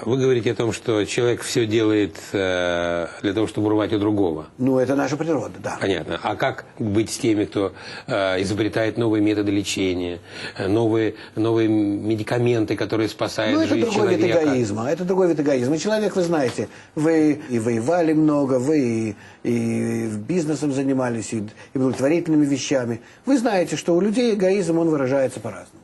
Вы говорите о том, что человек все делает для того, чтобы урвать у другого. Ну, это наша природа, да. Понятно. А как быть с теми, кто изобретает новые методы лечения, новые медикаменты, которые спасают жизнь человека? Ну, это другой вид эгоизма. Это другой вид эгоизма. Человек, вы знаете, вы и воевали много, вы и бизнесом занимались, и благотворительными вещами. Вы знаете, что у людей эгоизм, он выражается по-разному.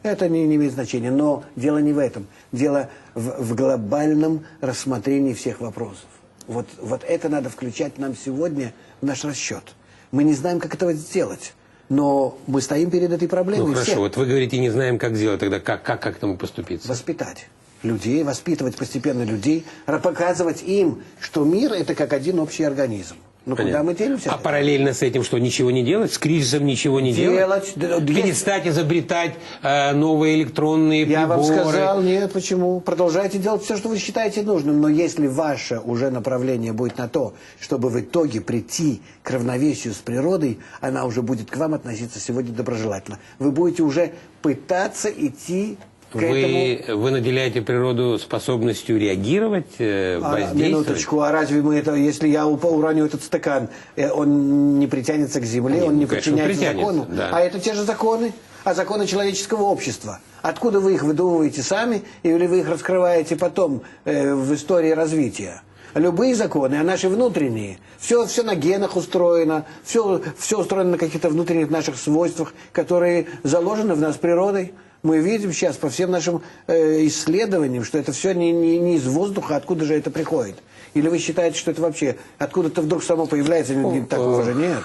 Это не имеет значения. Но дело не в этом. Дело в глобальном рассмотрении всех вопросов. Вот это надо включать нам сегодня в наш расчет. Мы не знаем, как этого сделать. Но мы стоим перед этой проблемой. Ну хорошо, вот вы говорите, не знаем, как сделать. Тогда как к этому поступиться? Воспитать людей, воспитывать постепенно людей, показывать им, что мир – это как один общий организм. Ну, куда мы делимся? А параллельно с этим что, ничего не делать? С кризисом ничего не делать? Перестать изобретать новые электронные приборы? Я вам сказал, нет, почему? Продолжайте делать все, что вы считаете нужным. Но если ваше уже направление будет на то, чтобы в итоге прийти к равновесию с природой, она уже будет к вам относиться сегодня доброжелательно. Вы будете уже пытаться идти... Вы наделяете природу способностью реагировать, воздействовать? Минуточку, а разве мы это, если я уроню этот стакан, он не притянется к земле, Нет, он не конечно, подчиняется закону? Да. А это те же законы, законы человеческого общества. Откуда вы их выдумываете сами, или вы их раскрываете потом в истории развития? Любые законы, а наши внутренние, все на генах устроено, все устроено на каких-то внутренних наших свойствах, которые заложены в нас природой. Мы видим сейчас по всем нашим исследованиям, что это все не из воздуха, откуда же это приходит. Или вы считаете, что это вообще откуда-то вдруг само появляется, такого же нет?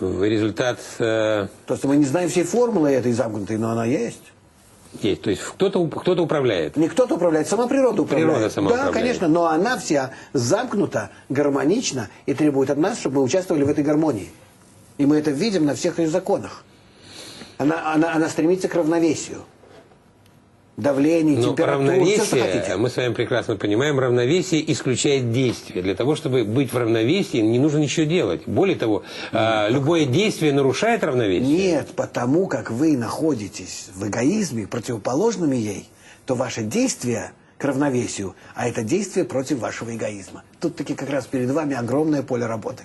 Результат... Просто мы не знаем всей формулы этой замкнутой, но она есть. Есть, то есть кто-то управляет. Не кто-то управляет, сама природа управляет. Природа сама управляет. Да, конечно, но она вся замкнута, гармонична и требует от нас, чтобы мы участвовали в этой гармонии. И мы это видим на всех ее законах. Она стремится к равновесию. Давление, температура, все, что хотите. Мы с вами прекрасно понимаем, равновесие исключает действие. Для того, чтобы быть в равновесии, не нужно ничего делать. Более того, любое действие нарушает равновесие. Нет, потому как вы находитесь в эгоизме, противоположными ей, то ваше действие к равновесию, а это действие против вашего эгоизма. Тут таки как раз перед вами огромное поле работы.